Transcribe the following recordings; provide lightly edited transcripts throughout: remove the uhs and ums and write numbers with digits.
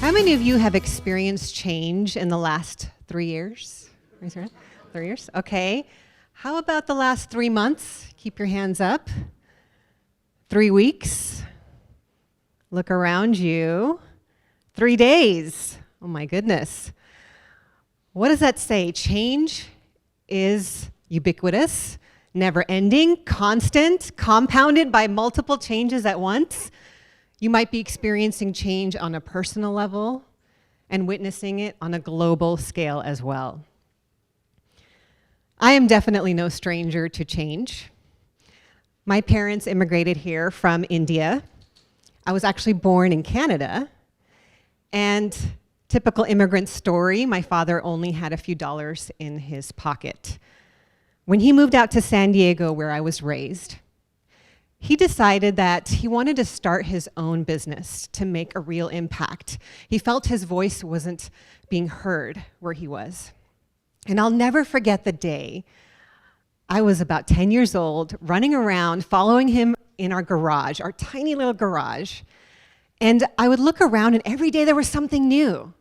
How many of you have experienced change in the last 3 years? Raise your hand. 3 years? Okay. How about the last 3 months? Keep your hands up. 3 weeks? Look around you. 3 days? Oh my goodness. What does that say? Change is ubiquitous, never-ending, constant, compounded by multiple changes at once. You might be experiencing change on a personal level and witnessing it on a global scale as well. I am definitely no stranger to change. My parents immigrated here from India. I was actually born in Canada. And typical immigrant story, my father only had a few dollars in his pocket. When he moved out to San Diego, where I was raised, he decided that he wanted to start his own business to make a real impact. He felt his voice wasn't being heard where he was. And I'll never forget the day I was about 10 years old, running around, following him in our garage, our tiny little garage. And I would look around, and every day there was something new.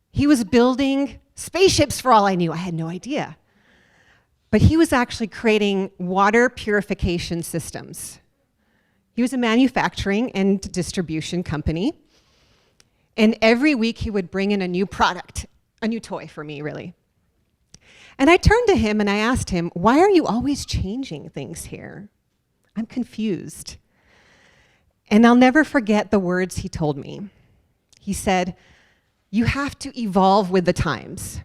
He was building spaceships for all I knew. I had no idea. But he was actually creating water purification systems. He was a manufacturing and distribution company. And every week he would bring in a new product, a new toy for me, really. And I turned to him and I asked him, why are you always changing things here? I'm confused. And I'll never forget the words he told me. He said, you have to evolve with the times.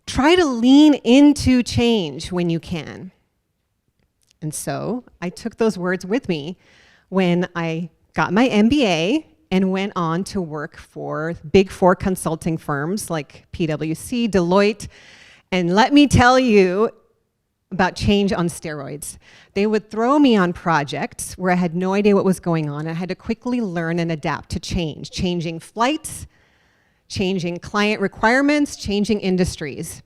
Try to lean into change when you can. And so I took those words with me when I got my MBA and went on to work for Big Four consulting firms like PwC, Deloitte. And let me tell you about change on steroids. They would throw me on projects where I had no idea what was going on. I had to quickly learn and adapt to change, changing flights, changing client requirements, changing industries.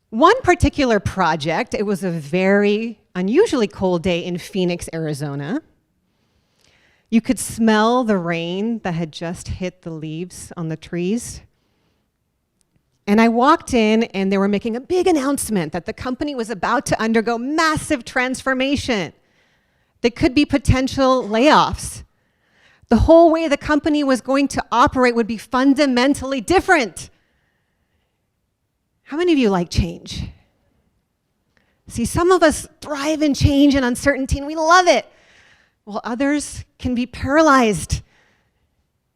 One particular project, it was a very unusually cold day in Phoenix, Arizona. You could smell the rain that had just hit the leaves on the trees. And I walked in and they were making a big announcement that the company was about to undergo massive transformation. There could be potential layoffs. The whole way the company was going to operate would be fundamentally different. How many of you like change? See, some of us thrive in change and uncertainty, and we love it, while others can be paralyzed.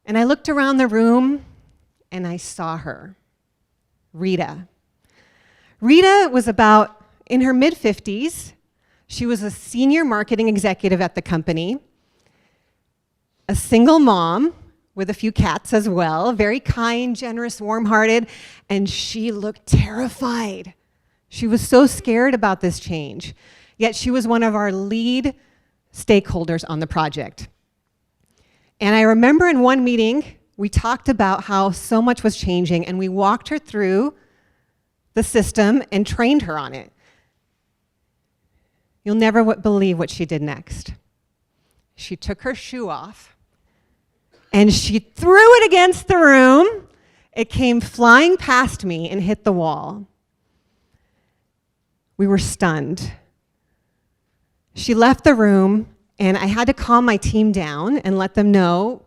And I looked around the room, and I saw her, Rita. Rita was about in her mid-50s. She was a senior marketing executive at the company, a single mom with a few cats as well, very kind, generous, warm-hearted, and she looked terrified. She was so scared about this change, yet she was one of our lead stakeholders on the project. And I remember in one meeting, we talked about how so much was changing, and we walked her through the system and trained her on it. You'll never believe what she did next. She took her shoe off, and she threw it against the room. It came flying past me and hit the wall. We were stunned. She left the room, and I had to calm my team down and let them know,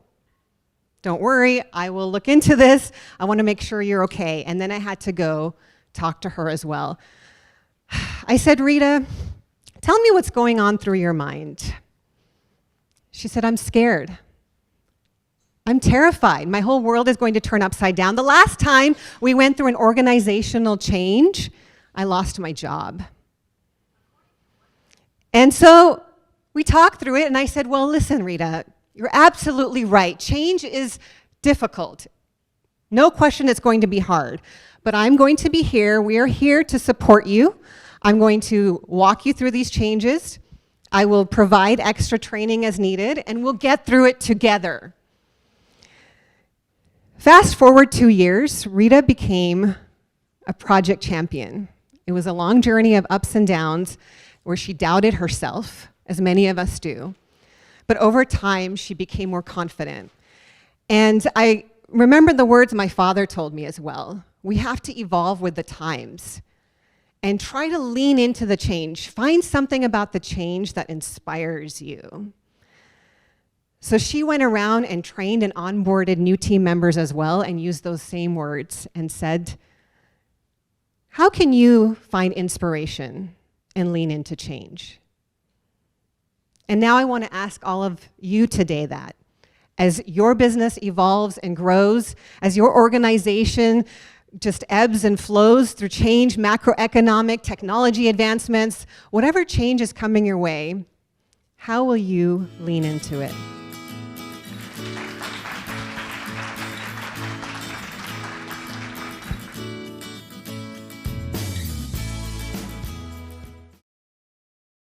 don't worry, I will look into this. I want to make sure you're okay. And then I had to go talk to her as well. I said, Rita, tell me what's going on through your mind. She said, I'm scared. I'm terrified. My whole world is going to turn upside down. The last time we went through an organizational change, I lost my job. And so we talked through it, and I said, well, listen, Rita, you're absolutely right. Change is difficult. No question it's going to be hard. But I'm going to be here. We are here to support you. I'm going to walk you through these changes. I will provide extra training as needed, and we'll get through it together. Fast forward 2 years, Rita became a project champion. It was a long journey of ups and downs where she doubted herself, as many of us do. but over time, she became more confident. And I remember the words my father told me as well. We have to evolve with the times and try to lean into the change. Find something about the change that inspires you. So she went around and trained and onboarded new team members as well and used those same words and said, how can you find inspiration and lean into change? And now I want to ask all of you today that. As your business evolves and grows, as your organization just ebbs and flows through change, macroeconomic, technology advancements, whatever change is coming your way, how will you lean into it?